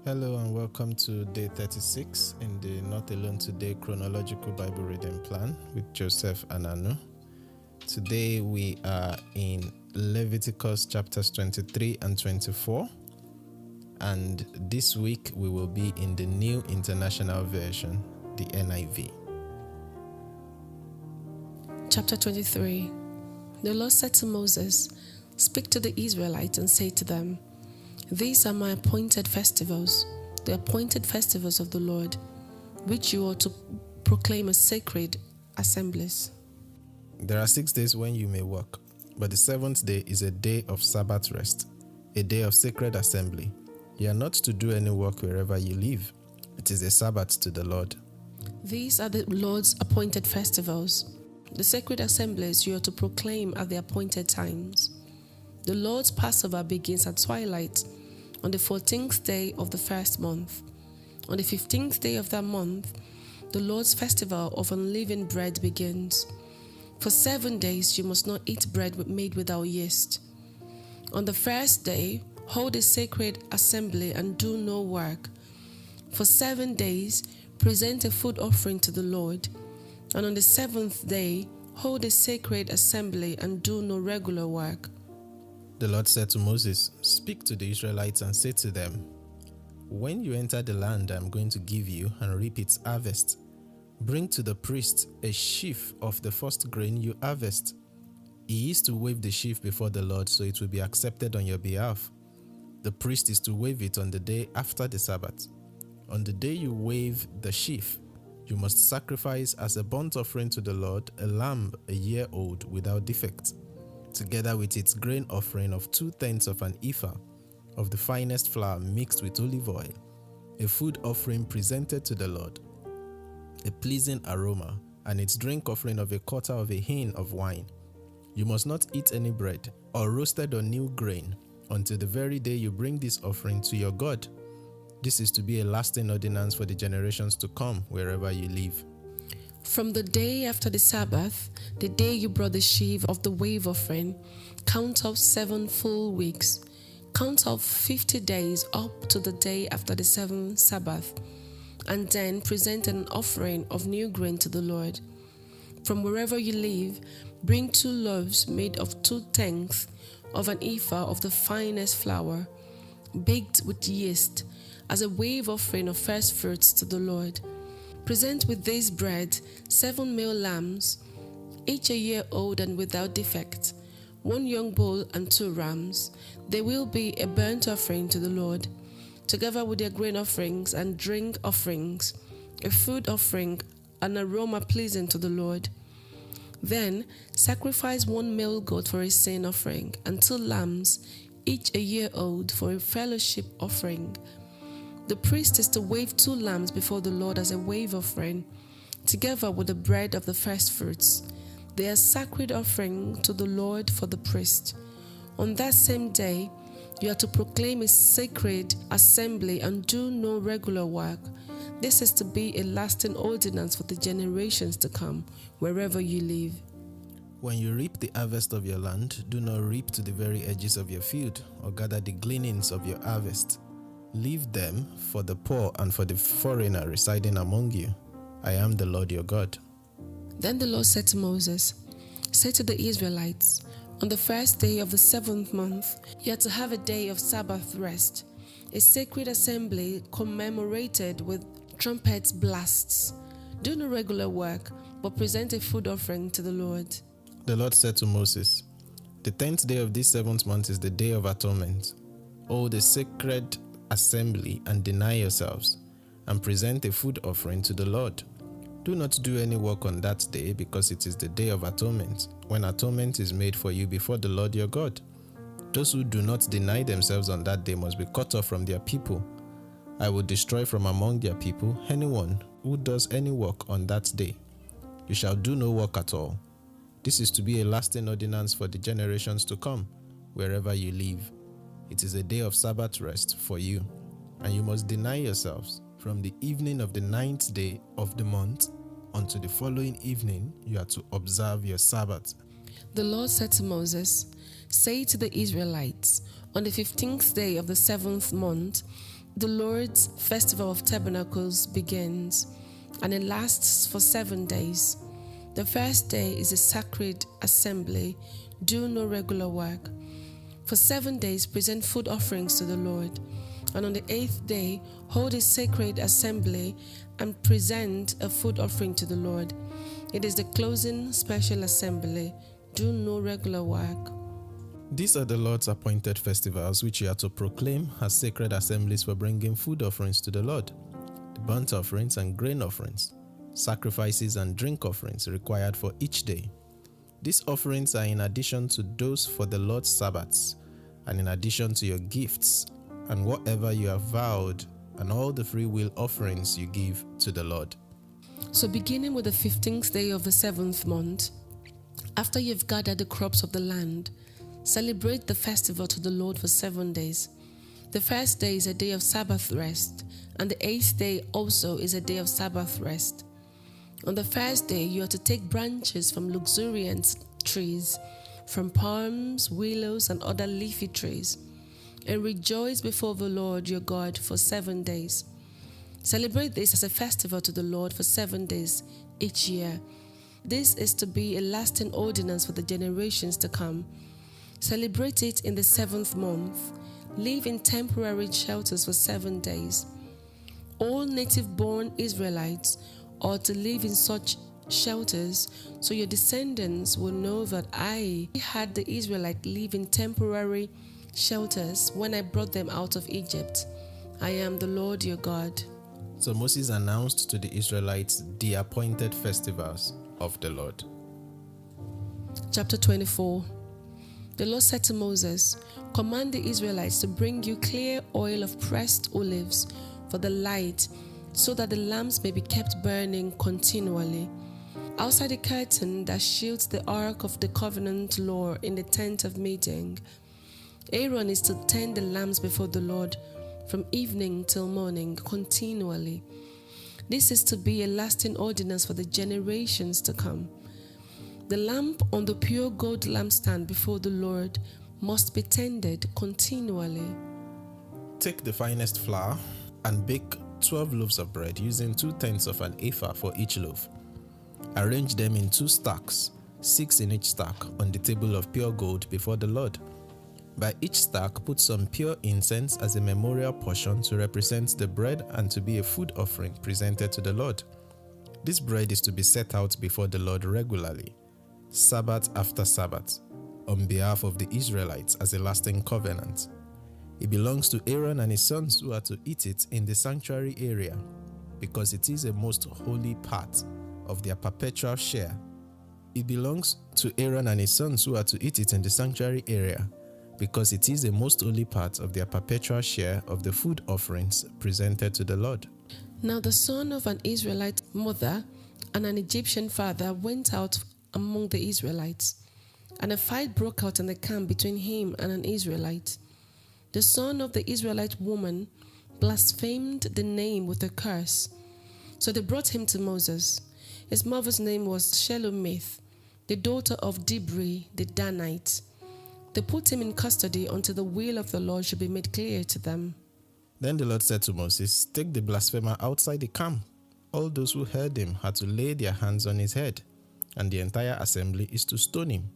Hello and welcome to day 36 in the Not Alone Today Chronological Bible Reading Plan with Joseph and Anu. Today we are in Leviticus chapters 23 and 24, and this week we will be in the New International Version, the NIV. Chapter 23. The Lord said to Moses, "Speak to the Israelites and say to them, these are my appointed festivals, the appointed festivals of the Lord, which you are to proclaim as sacred assemblies." There are 6 days when you may work, but the seventh day is a day of Sabbath rest, a day of sacred assembly. You are not to do any work wherever you live. It is a Sabbath to the Lord. These are the Lord's appointed festivals, the sacred assemblies you are to proclaim at the appointed times. The Lord's Passover begins at twilight on the 14th day of the first month. On the 15th day of that month, the Lord's festival of unleavened bread begins. For 7 days you must not eat bread made without yeast. On the first day, hold a sacred assembly and do no work. For 7 days, present a food offering to the Lord. And on the 7th day, hold a sacred assembly and do no regular work. The Lord said to Moses, "Speak to the Israelites and say to them, when you enter the land I am going to give you and reap its harvest, bring to the priest a sheaf of the first grain you harvest. He is to wave the sheaf before the Lord so it will be accepted on your behalf. The priest is to wave it on the day after the Sabbath. On the day you wave the sheaf, you must sacrifice as a burnt offering to the Lord a lamb a year old without defect, together with its grain offering of 2/10 of an ephah of the finest flour mixed with olive oil, a food offering presented to the Lord, a pleasing aroma, and its drink offering of 1/4 of a hin of wine. You must not eat any bread or roasted or new grain until the very day you bring this offering to your God. This is to be a lasting ordinance for the generations to come wherever you live." From the day after the Sabbath, the day you brought the sheaf of the wave offering, count off 7 full weeks. Count off 50 days up to the day after the 7th Sabbath, and then present an offering of new grain to the Lord. From wherever you live, bring 2 loaves made of 2/10 of an ephah of the finest flour, baked with yeast, as a wave offering of first fruits to the Lord. Present with this bread 7 male lambs, each a year old and without defect, 1 young bull and 2 rams. They will be a burnt offering to the Lord, together with their grain offerings and drink offerings, a food offering, an aroma pleasing to the Lord. Then sacrifice 1 male goat for a sin offering, and 2 lambs, each a year old, for a fellowship offering. The priest is to wave 2 lambs before the Lord as a wave offering, together with the bread of the first fruits. They are sacred offering to the Lord for the priest. On that same day, you are to proclaim a sacred assembly and do no regular work. This is to be a lasting ordinance for the generations to come, wherever you live. When you reap the harvest of your land, do not reap to the very edges of your field, or gather the gleanings of your harvest. Leave them for the poor and for the foreigner residing among you. I am the Lord your God." Then the Lord said to Moses, "Say to the Israelites, on the first day of the 7th month, you are to have a day of Sabbath rest, a sacred assembly commemorated with trumpet blasts. Do no regular work, but present a food offering to the Lord." The Lord said to Moses, "The 10th day of this 7th month is the Day of Atonement. Hold a sacred assembly and deny yourselves, and present a food offering to the Lord. Do not do any work on that day, because it is the Day of Atonement, when atonement is made for you before the Lord your God. Those who do not deny themselves on that day must be cut off from their people. I will destroy from among their people anyone who does any work on that day. You shall do no work at all. This is to be a lasting ordinance for the generations to come, wherever you live. It is a day of Sabbath rest for you, and you must deny yourselves. From the evening of the 9th day of the month until the following evening, you are to observe your Sabbath." The Lord said to Moses, "Say to the Israelites, on the 15th day of the 7th month, the Lord's Festival of Tabernacles begins, and it lasts for 7 days. The first day is a sacred assembly. Do no regular work. For 7 days, present food offerings to the Lord. And on the 8th day, hold a sacred assembly and present a food offering to the Lord. It is the closing special assembly. Do no regular work. These are the Lord's appointed festivals which you are to proclaim as sacred assemblies for bringing food offerings to the Lord, the burnt offerings and grain offerings, sacrifices and drink offerings required for each day. These offerings are in addition to those for the Lord's Sabbaths, and in addition to your gifts and whatever you have vowed, and all the free will offerings you give to the Lord. So beginning with the 15th day of the 7th month, after you've gathered the crops of the land, celebrate the festival to the Lord for 7 days. The first day is a day of Sabbath rest, and the 8th day also is a day of Sabbath rest. On the first day, you are to take branches from luxuriant trees, from palms, willows, and other leafy trees, and rejoice before the Lord your God for 7 days. Celebrate this as a festival to the Lord for 7 days each year. This is to be a lasting ordinance for the generations to come. Celebrate it in the 7th month. Live in temporary shelters for 7 days. All native-born Israelites are to live in such shelters, so your descendants will know that I had the Israelites live in temporary shelters when I brought them out of Egypt. I am the Lord your God. So Moses announced to the Israelites the appointed festivals of the Lord. Chapter 24. The Lord said to Moses, "Command the Israelites to bring you clear oil of pressed olives for the light, so that the lamps may be kept burning continually. Outside the curtain that shields the ark of the covenant law in the tent of meeting, Aaron is to tend the lamps before the Lord from evening till morning continually. This is to be a lasting ordinance for the generations to come. The lamp on the pure gold lampstand before the Lord must be tended continually." Take the finest flour and bake 12 loaves of bread using 2/10 of an ephah for each loaf. Arrange them in 2 stacks, 6 in each stack, on the table of pure gold before the Lord. By each stack, put some pure incense as a memorial portion to represent the bread and to be a food offering presented to the Lord. This bread is to be set out before the Lord regularly, Sabbath after Sabbath, on behalf of the Israelites as a lasting covenant. It belongs to Aaron and his sons who are to eat it in the sanctuary area, because it is a most holy part of their perpetual share. It belongs to Aaron and his sons who are to eat it in the sanctuary area, because it is a most holy part of their perpetual share of the food offerings presented to the Lord. Now the son of an Israelite mother and an Egyptian father went out among the Israelites, and a fight broke out in the camp between him and an Israelite. The son of the Israelite woman blasphemed the name with a curse. So they brought him to Moses. His mother's name was Shelomith, the daughter of Dibri the Danite. They put him in custody until the will of the Lord should be made clear to them. Then the Lord said to Moses, "Take the blasphemer outside the camp." All those who heard him had to lay their hands on his head, and the entire assembly is to stone him.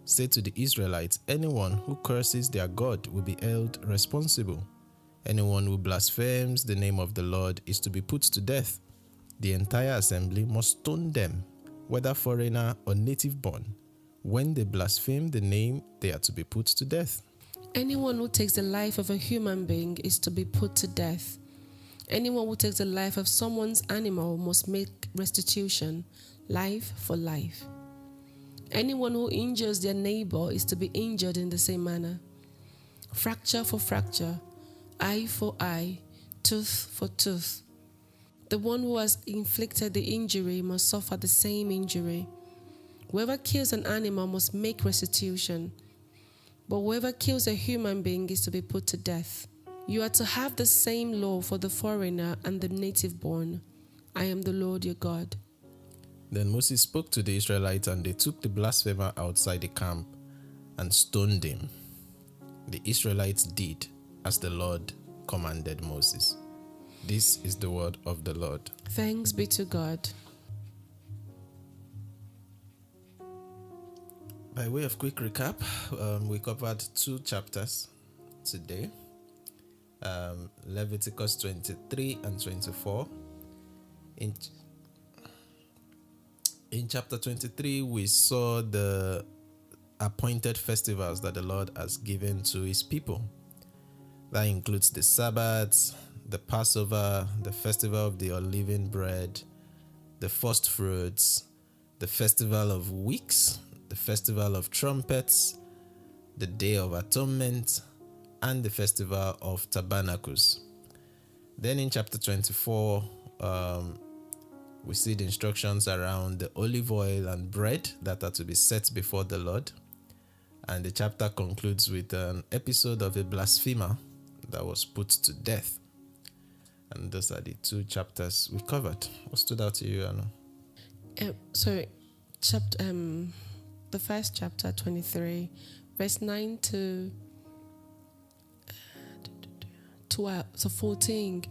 Say to the Israelites, anyone who curses their God will be held responsible. Anyone who blasphemes the name of the Lord is to be put to death. The entire assembly must stone them, whether foreigner or native born. When they blaspheme the name, they are to be put to death. Anyone who takes the life of a human being is to be put to death. Anyone who takes the life of someone's animal must make restitution, life for life. Anyone who injures their neighbor is to be injured in the same manner. Fracture for fracture, eye for eye, tooth for tooth. The one who has inflicted the injury must suffer the same injury. Whoever kills an animal must make restitution, but whoever kills a human being is to be put to death. You are to have the same law for the foreigner and the native born. I am the Lord your God. Then Moses spoke to the Israelites, and they took the blasphemer outside the camp and stoned him. The Israelites did as the Lord commanded Moses. This is the word of the Lord. Thanks be to God. By way of quick recap, we covered 2 chapters today. Leviticus 23 and 24. In chapter 23, we saw the appointed festivals that the Lord has given to his people. That includes the Sabbaths, the Passover, the festival of the unleavened bread, the first fruits, the festival of weeks, the festival of trumpets, the Day of Atonement, and the festival of tabernacles. Then in chapter 24, we see the instructions around the olive oil and bread that are to be set before the Lord. And the chapter concludes with an episode of a blasphemer that was put to death. And those are the 2 chapters we covered. What stood out to you, Anu? The first chapter, 23, verse 9 to 12, so 14,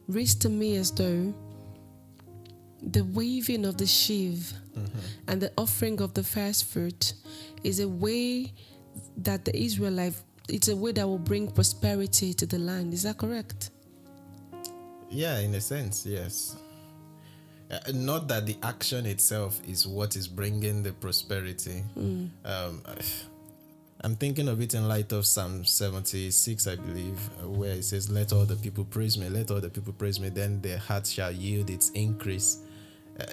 reads to me as though the waving of the sheaf and the offering of the first fruit is a way that the Israelites, it's a way that will bring prosperity to the land. Is that correct? Yeah, in a sense, yes. Not that the action itself is what is bringing the prosperity. I'm thinking of it in light of Psalm 76, I believe, where it says, let all the people praise me, let all the people praise me, then their heart shall yield its increase.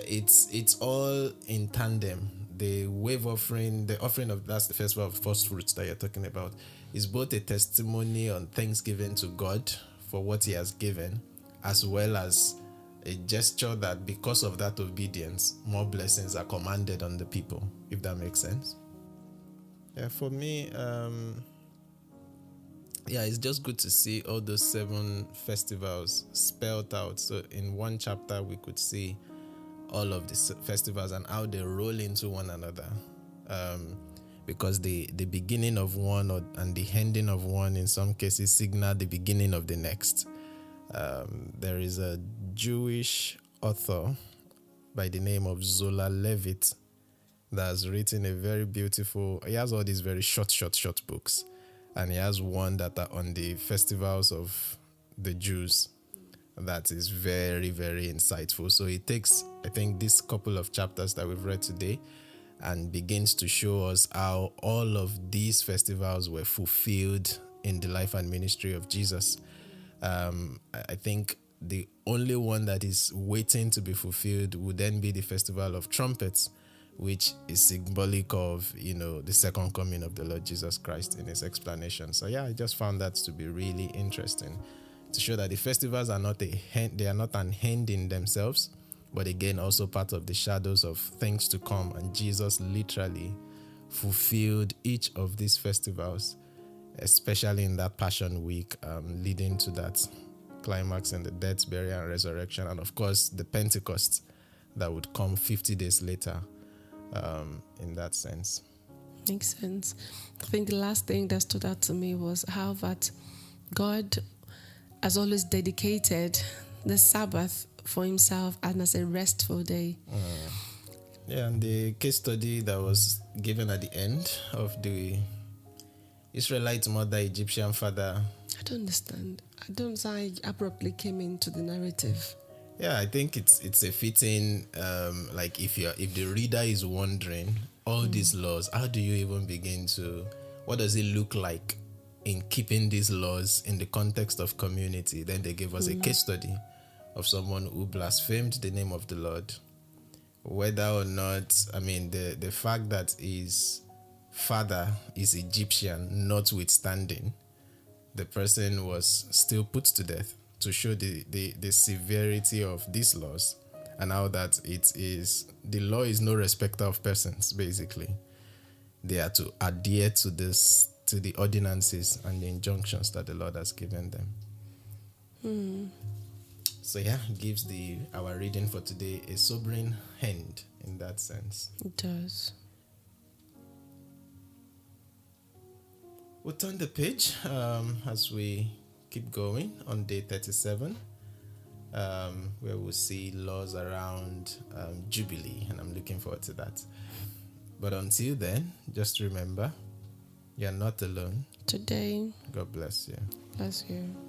It's all in tandem. The wave offering, the offering of, that's the festival of first fruits that you're talking about, is both a testimony on thanksgiving to God for what he has given, as well as a gesture that because of that obedience, more blessings are commanded on the people, if that makes sense. Yeah, for me, it's just good to see all those 7 festivals spelled out. So in one chapter, we could see all of the festivals and how they roll into one another. Because the beginning of one and the ending of one, in some cases, signal the beginning of the next. There is a Jewish author by the name of Zola Levitt that has written a very beautiful, he has all these very short books, and he has one that are on the festivals of the Jews that is very, very insightful. So he takes, I think, this couple of chapters that we've read today and begins to show us how all of these festivals were fulfilled in the life and ministry of Jesus. I think the only one that is waiting to be fulfilled would then be the Festival of Trumpets, which is symbolic of, the second coming of the Lord Jesus Christ in his explanation. So I just found that to be really interesting, to show that the festivals are not they are not an end in themselves, but again also part of the shadows of things to come. And Jesus literally fulfilled each of these festivals, especially in that Passion Week, leading to that climax in the death, burial, and resurrection, and of course the Pentecost that would come 50 days later. In that sense, makes sense. I think the last thing that stood out to me was how that God has always dedicated the Sabbath for himself and as a restful day. And the case study that was given at the end of the Israelite mother, Egyptian father. I don't understand. I don't know how it abruptly came into the narrative. I think it's a fitting, like if the reader is wondering all these laws, how do you even begin to, what does it look like in keeping these laws in the context of community? Then they gave us a case study of someone who blasphemed the name of the Lord. Whether or not, the fact that his father is Egyptian, notwithstanding, the person was still put to death, to show the severity of these laws and how that the law is no respecter of persons, basically. They are to adhere to the ordinances and the injunctions that the Lord has given them. So it gives our reading for today a sobering end in that sense. It does. We'll turn the page as we keep going on day 37, where we'll see laws around Jubilee, and I'm looking forward to that. But until then, just remember, you're not alone. Today, God bless you. bless you.